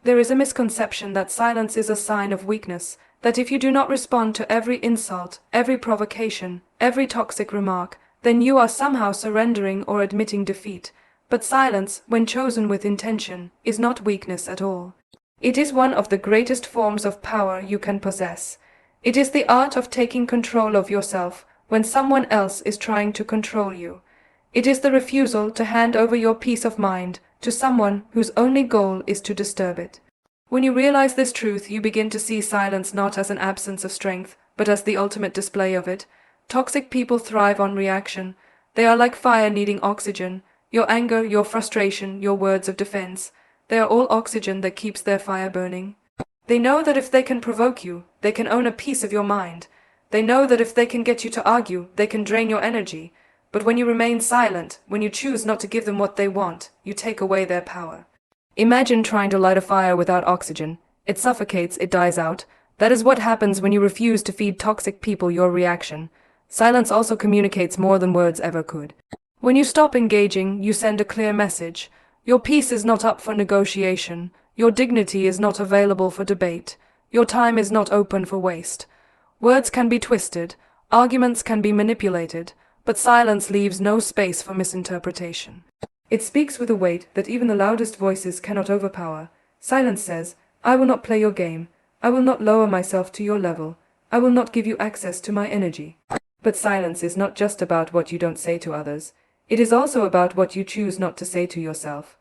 There is a misconception that silence is a sign of weakness, that if you do not respond to every insult, every provocation, every toxic remark, then you are somehow surrendering or admitting defeat. But silence, when chosen with intention, is not weakness at all. It is one of the greatest forms of power you can possess. It is the art of taking control of yourself when someone else is trying to control you. It is the refusal to hand over your peace of mind to someone whose only goal is to disturb it. When you realize this truth, you begin to see silence not as an absence of strength, but as the ultimate display of it. Toxic people thrive on reaction. They are like fire needing oxygen. Your anger, your frustration, your words of defense, they are all oxygen that keeps their fire burning. They know that if they can provoke you, they can own a piece of your mind. They know that if they can get you to argue, they can drain your energy. But when you remain silent, when you choose not to give them what they want, you take away their power. Imagine trying to light a fire without oxygen. It suffocates, it dies out. That is what happens when you refuse to feed toxic people your reaction. Silence also communicates more than words ever could. When you stop engaging, you send a clear message. Your peace is not up for negotiation. Your dignity is not available for debate. Your time is not open for waste. Words can be twisted, arguments can be manipulated, but silence leaves no space for misinterpretation. It speaks with a weight that even the loudest voices cannot overpower. Silence says, I will not play your game. I will not lower myself to your level. I will not give you access to my energy. But silence is not just about what you don't say to others. It is also about what you choose not to say to yourself.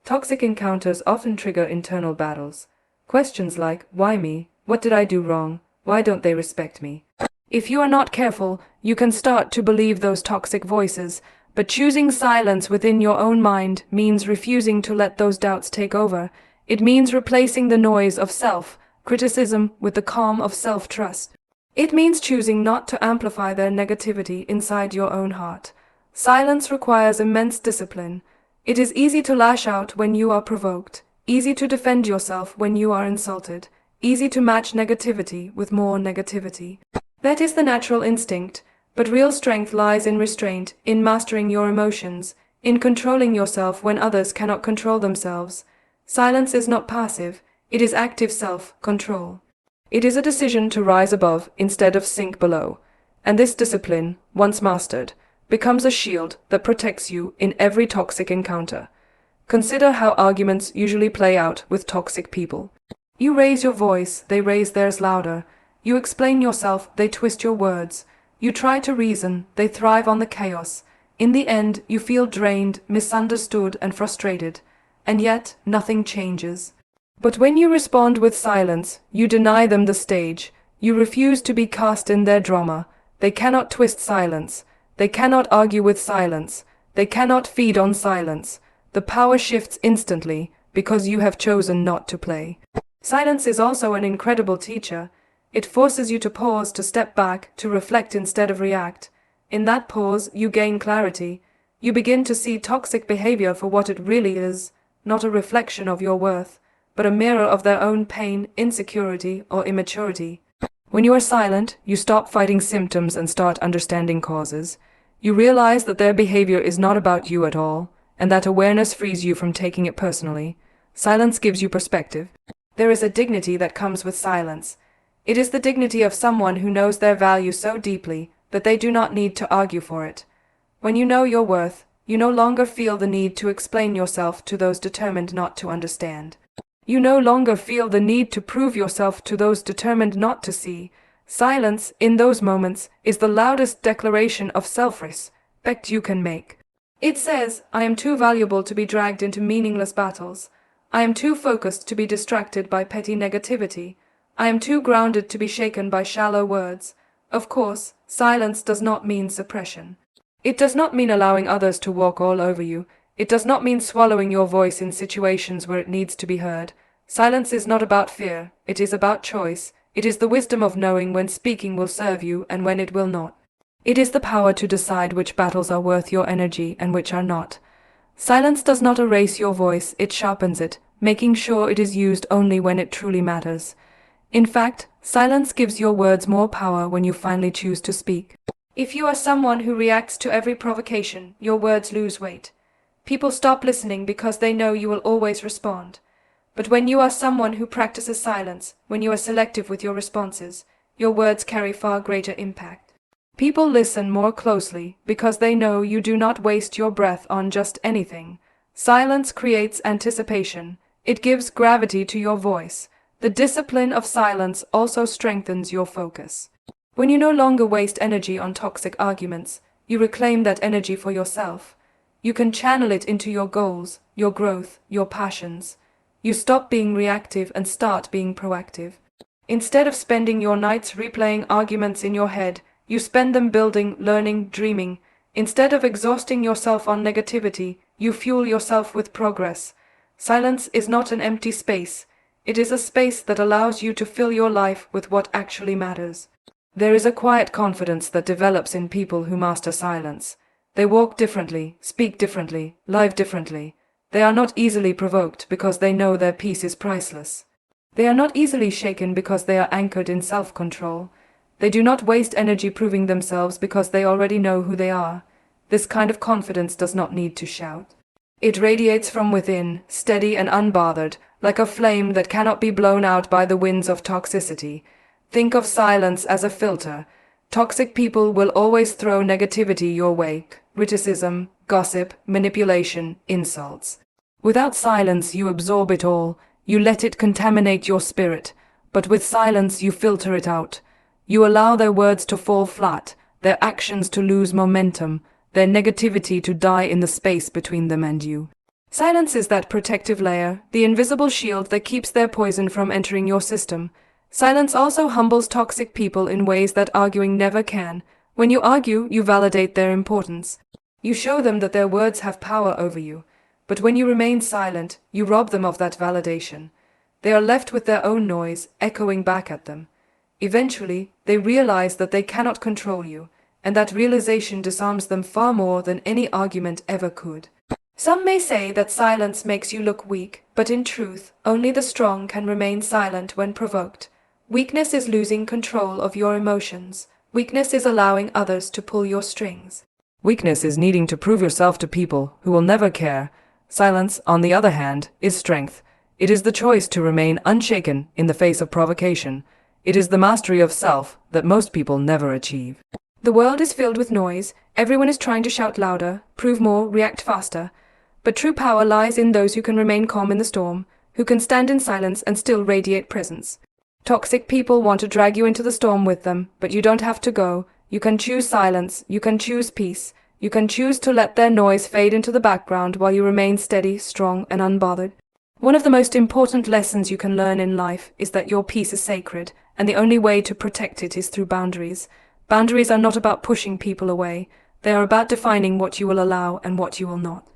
Toxic encounters often trigger internal battles. Questions like, why me? What did I do wrong? Why don't they respect me? If you are not careful, you can start to believe those toxic voices, but choosing silence within your own mind means refusing to let those doubts take over. It means replacing the noise of self-criticism with the calm of self-trust. It means choosing not to amplify their negativity inside your own heart. Silence requires immense discipline. It is easy to lash out when you are provoked, easy to defend yourself when you are insulted, easy to match negativity with more negativity. That is the natural instinct, but real strength lies in restraint, in mastering your emotions, in controlling yourself when others cannot control themselves. Silence is not passive, it is active self-control. It is a decision to rise above instead of sink below. And this discipline, once mastered, becomes a shield that protects you in every toxic encounter. Consider how arguments usually play out with toxic people. You raise your voice, they raise theirs louder. You explain yourself, they twist your words. You try to reason, they thrive on the chaos. In the end, you feel drained, misunderstood, and frustrated. And yet, nothing changes. But when you respond with silence, you deny them the stage. You refuse to be cast in their drama. They cannot twist silence. They cannot argue with silence. They cannot feed on silence. The power shifts instantly because you have chosen not to play. Silence is also an incredible teacher. It forces you to pause, to step back, to reflect instead of react. In that pause, you gain clarity. You begin to see toxic behavior for what it really is, not a reflection of your worth, but a mirror of their own pain, insecurity, or immaturity. When you are silent, you stop fighting symptoms and start understanding causes. You realize that their behavior is not about you at all, and that awareness frees you from taking it personally. Silence gives you perspective. There is a dignity that comes with silence. It is the dignity of someone who knows their value so deeply that they do not need to argue for it. When you know your worth, you no longer feel the need to explain yourself to those determined not to understand. You no longer feel the need to prove yourself to those determined not to see. Silence, in those moments, is the loudest declaration of self-respect you can make. It says, I am too valuable to be dragged into meaningless battles. I am too focused to be distracted by petty negativity. I am too grounded to be shaken by shallow words. Of course, silence does not mean suppression. It does not mean allowing others to walk all over you. It does not mean swallowing your voice in situations where it needs to be heard. Silence is not about fear, it is about choice. It is the wisdom of knowing when speaking will serve you and when it will not. It is the power to decide which battles are worth your energy and which are not. Silence does not erase your voice, it sharpens it, making sure it is used only when it truly matters. In fact, silence gives your words more power when you finally choose to speak. If you are someone who reacts to every provocation, your words lose weight. People stop listening because they know you will always respond. But when you are someone who practices silence, when you are selective with your responses, your words carry far greater impact. People listen more closely because they know you do not waste your breath on just anything. Silence creates anticipation. It gives gravity to your voice. The discipline of silence also strengthens your focus. When you no longer waste energy on toxic arguments, you reclaim that energy for yourself. You can channel it into your goals, your growth, your passions. You stop being reactive and start being proactive. Instead of spending your nights replaying arguments in your head, you spend them building, learning, dreaming. Instead of exhausting yourself on negativity, you fuel yourself with progress. Silence is not an empty space. It is a space that allows you to fill your life with what actually matters. There is a quiet confidence that develops in people who master silence. They walk differently, speak differently, live differently. They are not easily provoked because they know their peace is priceless. They are not easily shaken because they are anchored in self-control. They do not waste energy proving themselves because they already know who they are. This kind of confidence does not need to shout. It radiates from within, steady and unbothered, like a flame that cannot be blown out by the winds of toxicity. Think of silence as a filter. Toxic people will always throw negativity your way, criticism, gossip, manipulation, insults. Without silence, you absorb it all. You let it contaminate your spirit. But with silence, you filter it out. You allow their words to fall flat, their actions to lose momentum, their negativity to die in the space between them and you. Silence is that protective layer, the invisible shield that keeps their poison from entering your system. Silence also humbles toxic people in ways that arguing never can. When you argue, you validate their importance. You show them that their words have power over you. But when you remain silent, you rob them of that validation. They are left with their own noise, echoing back at them. Eventually, they realize that they cannot control you, and that realization disarms them far more than any argument ever could. Some may say that silence makes you look weak, but in truth, only the strong can remain silent when provoked. Weakness is losing control of your emotions. Weakness is allowing others to pull your strings. Weakness is needing to prove yourself to people who will never care. Silence, on the other hand, is strength. It is the choice to remain unshaken in the face of provocation. It is the mastery of self that most people never achieve. The world is filled with noise. Everyone is trying to shout louder, prove more, react faster. But true power lies in those who can remain calm in the storm, who can stand in silence and still radiate presence. Toxic people want to drag you into the storm with them, but you don't have to go. You can choose silence, you can choose peace, you can choose to let their noise fade into the background while you remain steady, strong, and unbothered. One of the most important lessons you can learn in life is that your peace is sacred, and the only way to protect it is through boundaries. Boundaries are not about pushing people away. They are about defining what you will allow and what you will not.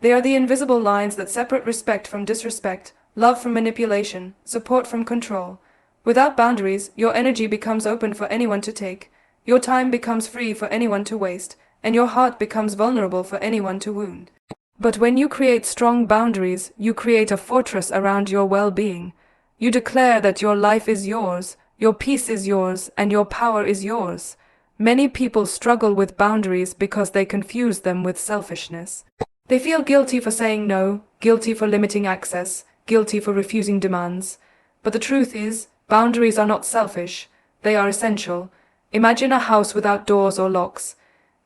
They are the invisible lines that separate respect from disrespect, love from manipulation, support from control. Without boundaries, your energy becomes open for anyone to take, your time becomes free for anyone to waste, and your heart becomes vulnerable for anyone to wound. But when you create strong boundaries, you create a fortress around your well-being. You declare that your life is yours, your peace is yours, and your power is yours. Many people struggle with boundaries because they confuse them with selfishness. They feel guilty for saying no, guilty for limiting access, guilty for refusing demands. But the truth is, boundaries are not selfish, they are essential. Imagine a house without doors or locks.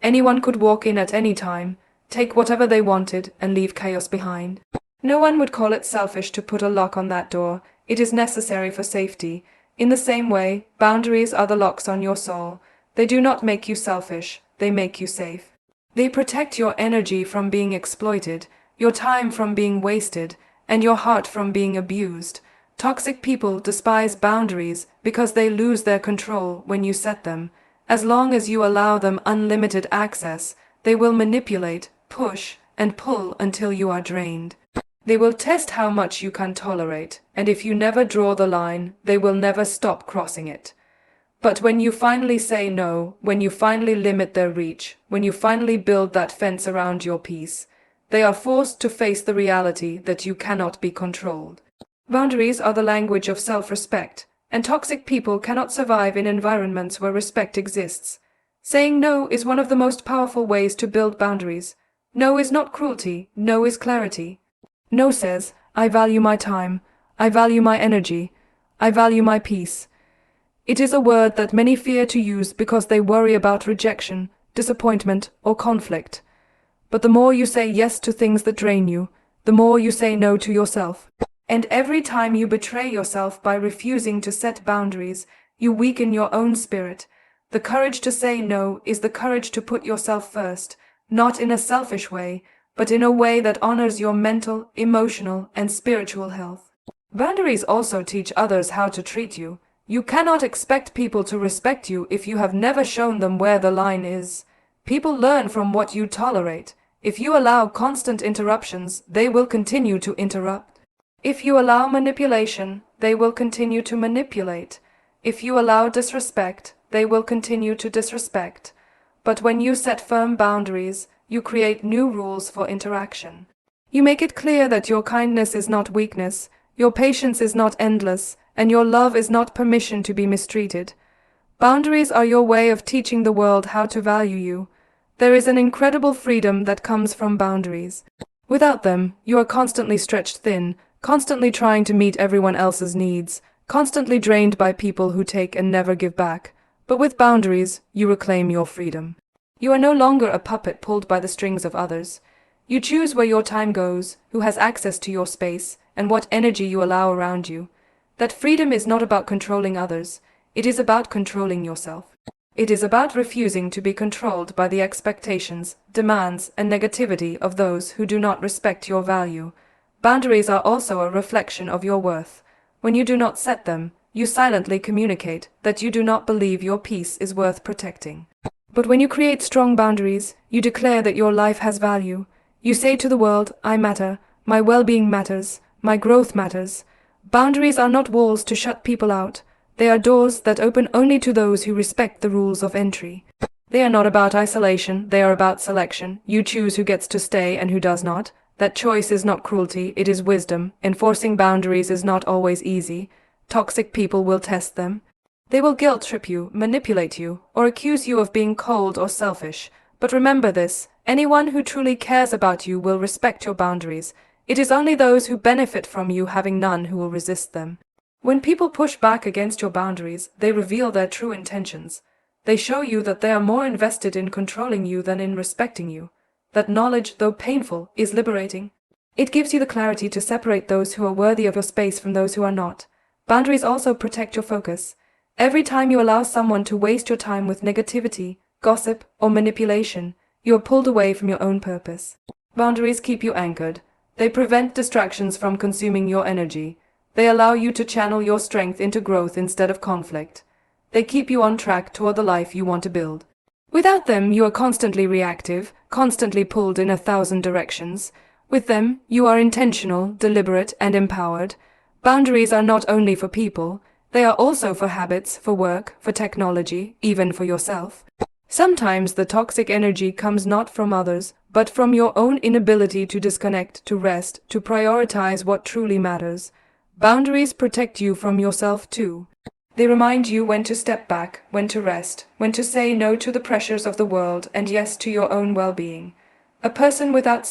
Anyone could walk in at any time, take whatever they wanted, and leave chaos behind. No one would call it selfish to put a lock on that door. It is necessary for safety. In the same way, boundaries are the locks on your soul. They do not make you selfish, they make you safe. They protect your energy from being exploited, your time from being wasted, and your heart from being abused. Toxic people despise boundaries because they lose their control when you set them. As long as you allow them unlimited access, they will manipulate, push, and pull until you are drained. They will test how much you can tolerate, and if you never draw the line, they will never stop crossing it. But when you finally say no, when you finally limit their reach, when you finally build that fence around your peace, they are forced to face the reality that you cannot be controlled. Boundaries are the language of self-respect, and toxic people cannot survive in environments where respect exists. Saying no is one of the most powerful ways to build boundaries. No is not cruelty, no is clarity. No says, I value my time, I value my energy. I value my peace. It is a word that many fear to use because they worry about rejection, disappointment, or conflict. But the more you say yes to things that drain you, the more you say no to yourself. And every time you betray yourself by refusing to set boundaries, you weaken your own spirit. The courage to say no is the courage to put yourself first, not in a selfish way, but in a way that honors your mental, emotional, and spiritual health. Boundaries also teach others how to treat you. You cannot expect people to respect you if you have never shown them where the line is. People learn from what you tolerate. If you allow constant interruptions, they will continue to interrupt. If you allow manipulation, they will continue to manipulate. If you allow disrespect, they will continue to disrespect. But when you set firm boundaries, you create new rules for interaction. You make it clear that your kindness is not weakness, your patience is not endless, and your love is not permission to be mistreated. Boundaries are your way of teaching the world how to value you. There is an incredible freedom that comes from boundaries. Without them, you are constantly stretched thin, constantly trying to meet everyone else's needs, constantly drained by people who take and never give back. But with boundaries, you reclaim your freedom. You are no longer a puppet pulled by the strings of others. You choose where your time goes, who has access to your space, and what energy you allow around you. That freedom is not about controlling others. It is about controlling yourself. It is about refusing to be controlled by the expectations, demands, and negativity of those who do not respect your value. Boundaries are also a reflection of your worth. When you do not set them, you silently communicate that you do not believe your peace is worth protecting. But when you create strong boundaries, you declare that your life has value. You say to the world, I matter, my well-being matters, my growth matters. Boundaries are not walls to shut people out. They are doors that open only to those who respect the rules of entry. They are not about isolation, they are about selection. You choose who gets to stay and who does not. That choice is not cruelty, it is wisdom. Enforcing boundaries is not always easy. Toxic people will test them. They will guilt-trip you, manipulate you, or accuse you of being cold or selfish. But remember this, anyone who truly cares about you will respect your boundaries. It is only those who benefit from you having none who will resist them. When people push back against your boundaries, they reveal their true intentions. They show you that they are more invested in controlling you than in respecting you. That knowledge, though painful, is liberating. It gives you the clarity to separate those who are worthy of your space from those who are not. Boundaries also protect your focus. Every time you allow someone to waste your time with negativity, gossip, or manipulation, you are pulled away from your own purpose. Boundaries keep you anchored. They prevent distractions from consuming your energy. They allow you to channel your strength into growth instead of conflict. They keep you on track toward the life you want to build. Without them, you are constantly reactive, constantly pulled in 1,000 directions. With them, you are intentional, deliberate, and empowered. Boundaries are not only for people, they are also for habits, for work, for technology, even for yourself. Sometimes the toxic energy comes not from others, but from your own inability to disconnect, to rest, to prioritize what truly matters. Boundaries protect you from yourself too. They remind you when to step back, when to rest, when to say no to the pressures of the world and yes to your own well-being. A person without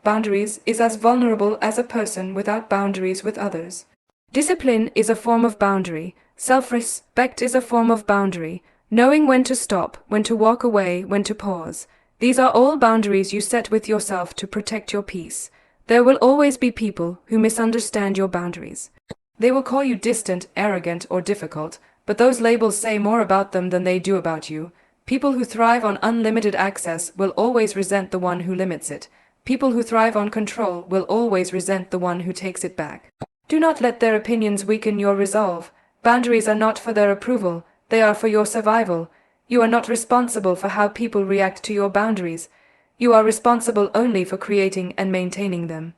boundaries is as vulnerable as a person without boundaries with others. Discipline is a form of boundary. Self-respect is a form of boundary. Knowing when to stop, when to walk away, when to pause. These are all boundaries you set with yourself to protect your peace. There will always be people who misunderstand your boundaries. They will call you distant, arrogant, or difficult, but those labels say more about them than they do about you. People who thrive on unlimited access will always resent the one who limits it. People who thrive on control will always resent the one who takes it back. Do not let their opinions weaken your resolve. Boundaries are not for their approval, they are for your survival. You are not responsible for how people react to your boundaries. You are responsible only for creating and maintaining them.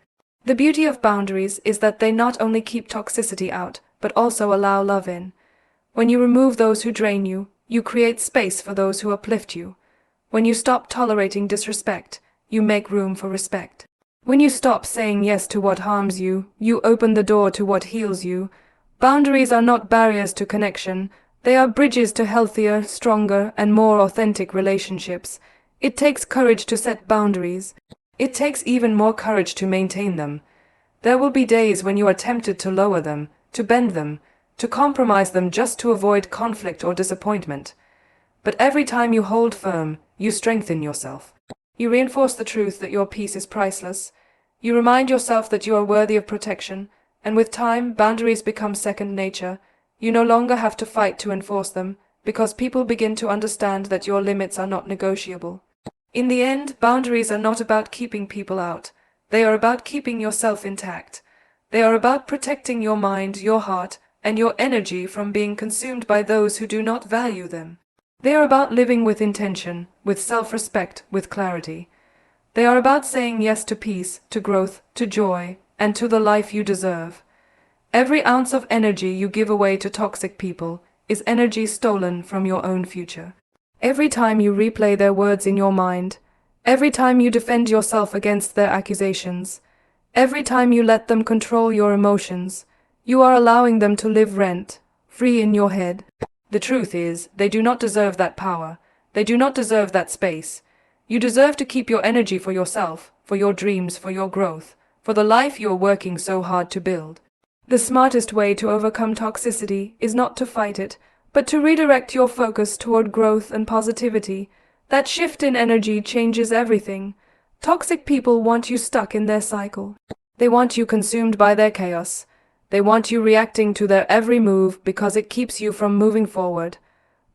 The beauty of boundaries is that they not only keep toxicity out, but also allow love in. When you remove those who drain you, you create space for those who uplift you. When you stop tolerating disrespect, you make room for respect. When you stop saying yes to what harms you, you open the door to what heals you. Boundaries are not barriers to connection. They are bridges to healthier, stronger, and more authentic relationships. It takes courage to set boundaries. It takes even more courage to maintain them. There will be days when you are tempted to lower them, to bend them, to compromise them just to avoid conflict or disappointment. But every time you hold firm, you strengthen yourself. You reinforce the truth that your peace is priceless. You remind yourself that you are worthy of protection, and with time, boundaries become second nature. You no longer have to fight to enforce them, because people begin to understand that your limits are not negotiable. In the end, boundaries are not about keeping people out. They are about keeping yourself intact. They are about protecting your mind, your heart, and your energy from being consumed by those who do not value them. They are about living with intention, with self-respect, with clarity. They are about saying yes to peace, to growth, to joy, and to the life you deserve. Every ounce of energy you give away to toxic people is energy stolen from your own future. Every time you replay their words in your mind, every time you defend yourself against their accusations, every time you let them control your emotions, you are allowing them to live rent-free in your head. The truth is, they do not deserve that power. They do not deserve that space. You deserve to keep your energy for yourself, for your dreams, for your growth, for the life you are working so hard to build. The smartest way to overcome toxicity is not to fight it, but to redirect your focus toward growth and positivity. That shift in energy changes everything. Toxic people want you stuck in their cycle. They want you consumed by their chaos. They want you reacting to their every move because it keeps you from moving forward.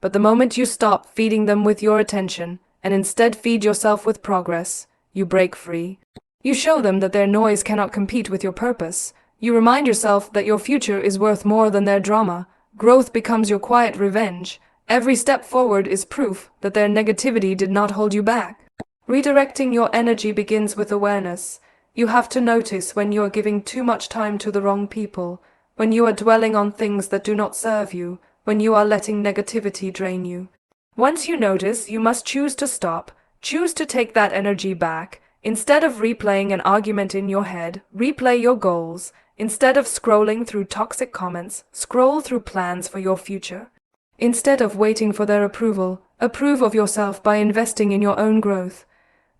But the moment you stop feeding them with your attention and instead feed yourself with progress, you break free. You show them that their noise cannot compete with your purpose. You remind yourself that your future is worth more than their drama. Growth becomes your quiet revenge. Every step forward is proof that their negativity did not hold you back. Redirecting your energy begins with awareness. You have to notice when you are giving too much time to the wrong people, when you are dwelling on things that do not serve you, when you are letting negativity drain you. Once you notice, you must choose to stop, choose to take that energy back. Instead of replaying an argument in your head, replay your goals. Instead of scrolling through toxic comments, scroll through plans for your future. Instead of waiting for their approval, approve of yourself by investing in your own growth.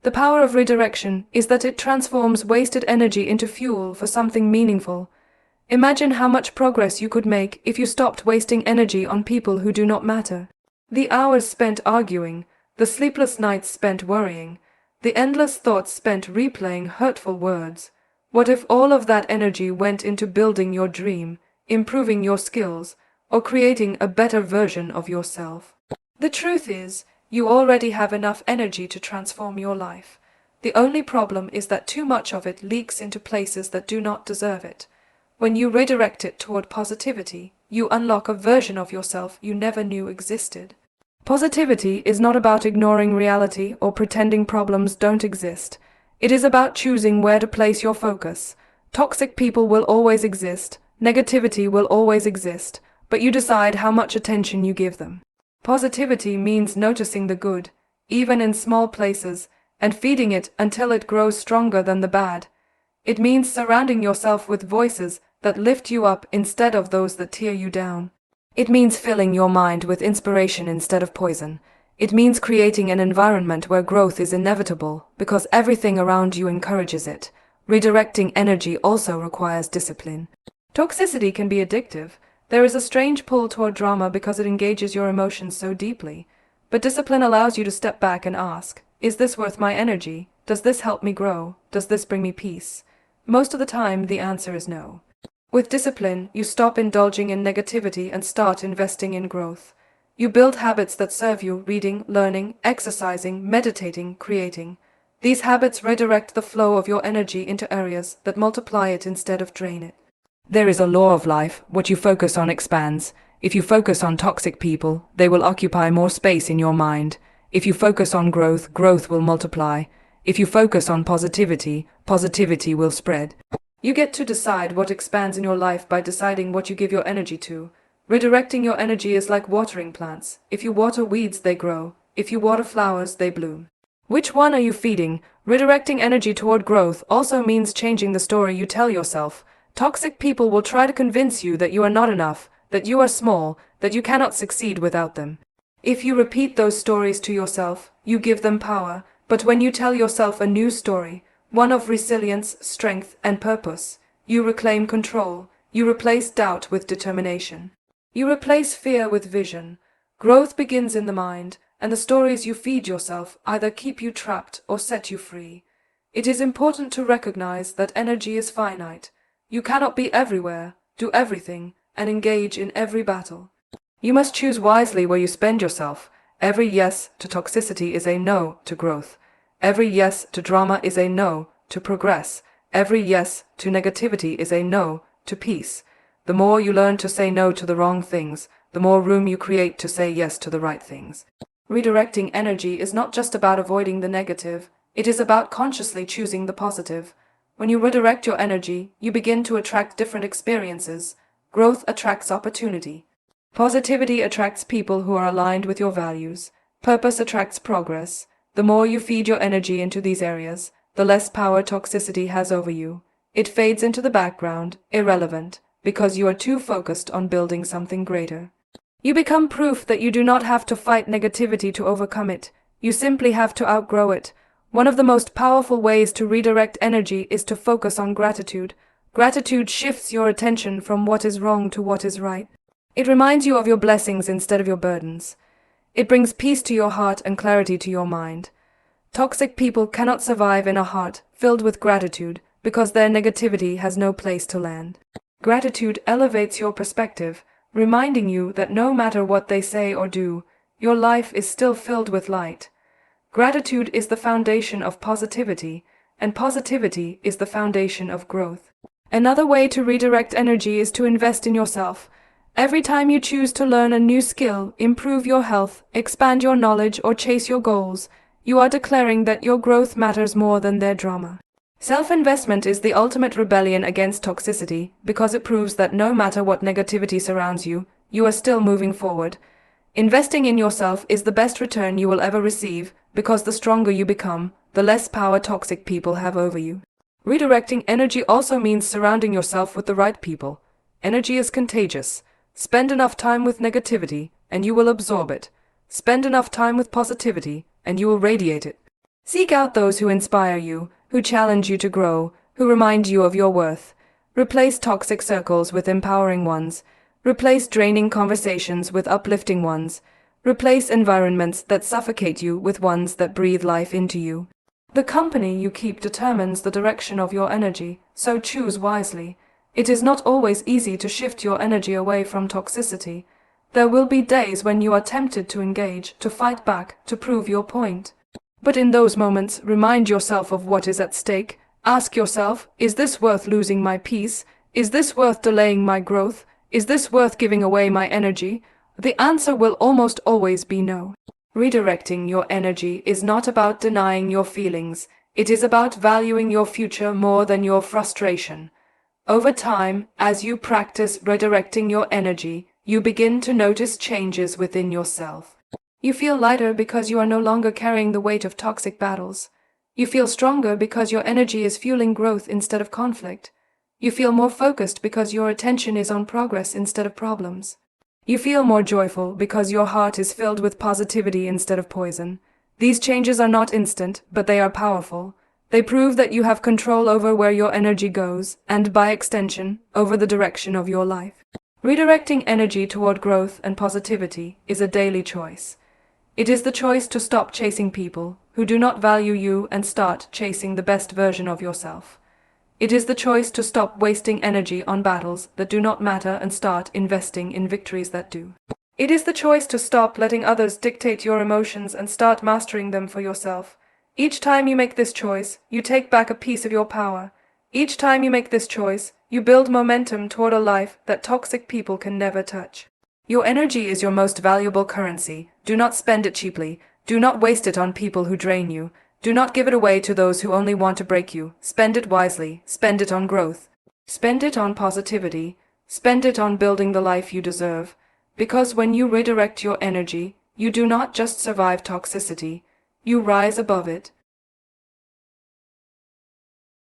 The power of redirection is that it transforms wasted energy into fuel for something meaningful. Imagine how much progress you could make if you stopped wasting energy on people who do not matter. The hours spent arguing, the sleepless nights spent worrying, the endless thoughts spent replaying hurtful words. What if all of that energy went into building your dream, improving your skills, or creating a better version of yourself? The truth is, you already have enough energy to transform your life. The only problem is that too much of it leaks into places that do not deserve it. When you redirect it toward positivity, you unlock a version of yourself you never knew existed. Positivity is not about ignoring reality or pretending problems don't exist. It is about choosing where to place your focus. Toxic people will always exist, negativity will always exist, but you decide how much attention you give them. Positivity means noticing the good, even in small places, and feeding it until it grows stronger than the bad. It means surrounding yourself with voices that lift you up instead of those that tear you down. It means filling your mind with inspiration instead of poison. It means creating an environment where growth is inevitable because everything around you encourages it. Redirecting energy also requires discipline. Toxicity can be addictive. There is a strange pull toward drama because it engages your emotions so deeply. But discipline allows you to step back and ask, is this worth my energy? Does this help me grow? Does this bring me peace? Most of the time, the answer is no. With discipline, you stop indulging in negativity and start investing in growth. You build habits that serve you: reading, learning, exercising, meditating, creating. These habits redirect the flow of your energy into areas that multiply it instead of drain it. There is a law of life: what you focus on expands. If you focus on toxic people, they will occupy more space in your mind. If you focus on growth, growth will multiply. If you focus on positivity, positivity will spread. You get to decide what expands in your life by deciding what you give your energy to. Redirecting your energy is like watering plants. If you water weeds, they grow. If you water flowers, they bloom. Which one are you feeding? Redirecting energy toward growth also means changing the story you tell yourself. Toxic people will try to convince you that you are not enough, that you are small, that you cannot succeed without them. If you repeat those stories to yourself, you give them power. But when you tell yourself a new story, one of resilience, strength, and purpose, You reclaim control. You replace doubt with determination. You replace fear with vision. Growth begins in the mind, and the stories you feed yourself either keep you trapped or set you free. It is important to recognize that energy is finite. You cannot be everywhere, do everything, and engage in every battle. You must choose wisely where you spend yourself. Every yes to toxicity is a no to growth. Every yes to drama is a no to progress. Every yes to negativity is a no to peace. The more you learn to say no to the wrong things, the more room you create to say yes to the right things. Redirecting energy is not just about avoiding the negative, it is about consciously choosing the positive. When you redirect your energy, you begin to attract different experiences. Growth attracts opportunity. Positivity attracts people who are aligned with your values. Purpose attracts progress. The more you feed your energy into these areas, the less power toxicity has over you. It fades into the background, irrelevant, because you are too focused on building something greater. You become proof that you do not have to fight negativity to overcome it. You simply have to outgrow it. One of the most powerful ways to redirect energy is to focus on gratitude. Gratitude shifts your attention from what is wrong to what is right. It reminds you of your blessings instead of your burdens. It brings peace to your heart and clarity to your mind. Toxic people cannot survive in a heart filled with gratitude because their negativity has no place to land. Gratitude elevates your perspective, reminding you that no matter what they say or do, your life is still filled with light. Gratitude is the foundation of positivity, and positivity is the foundation of growth. Another way to redirect energy is to invest in yourself. Every time you choose to learn a new skill, improve your health, expand your knowledge, or chase your goals, you are declaring that your growth matters more than their drama. Self-investment is the ultimate rebellion against toxicity because it proves that no matter what negativity surrounds you, you are still moving forward. Investing in yourself is the best return you will ever receive because the stronger you become, the less power toxic people have over you. Redirecting energy also means surrounding yourself with the right people. Energy is contagious. Spend enough time with negativity, and you will absorb it. Spend enough time with positivity, and you will radiate it. Seek out those who inspire you, who challenge you to grow, who remind you of your worth. Replace toxic circles with empowering ones. Replace draining conversations with uplifting ones. Replace environments that suffocate you with ones that breathe life into you. The company you keep determines the direction of your energy, so choose wisely. It is not always easy to shift your energy away from toxicity. There will be days when you are tempted to engage, to fight back, to prove your point. But in those moments, remind yourself of what is at stake. Ask yourself, is this worth losing my peace? Is this worth delaying my growth? Is this worth giving away my energy? The answer will almost always be no. Redirecting your energy is not about denying your feelings. It is about valuing your future more than your frustration. Over time, as you practice redirecting your energy, you begin to notice changes within yourself. You feel lighter because you are no longer carrying the weight of toxic battles. You feel stronger because your energy is fueling growth instead of conflict. You feel more focused because your attention is on progress instead of problems. You feel more joyful because your heart is filled with positivity instead of poison. These changes are not instant, but they are powerful. They prove that you have control over where your energy goes, and by extension, over the direction of your life. Redirecting energy toward growth and positivity is a daily choice. It is the choice to stop chasing people who do not value you and start chasing the best version of yourself. It is the choice to stop wasting energy on battles that do not matter and start investing in victories that do. It is the choice to stop letting others dictate your emotions and start mastering them for yourself. Each time you make this choice, you take back a piece of your power. Each time you make this choice, you build momentum toward a life that toxic people can never touch. Your energy is your most valuable currency. Do not spend it cheaply. Do not waste it on people who drain you. Do not give it away to those who only want to break you. Spend it wisely. Spend it on growth. Spend it on positivity. Spend it on building the life you deserve. Because when you redirect your energy, you do not just survive toxicity. You rise above it.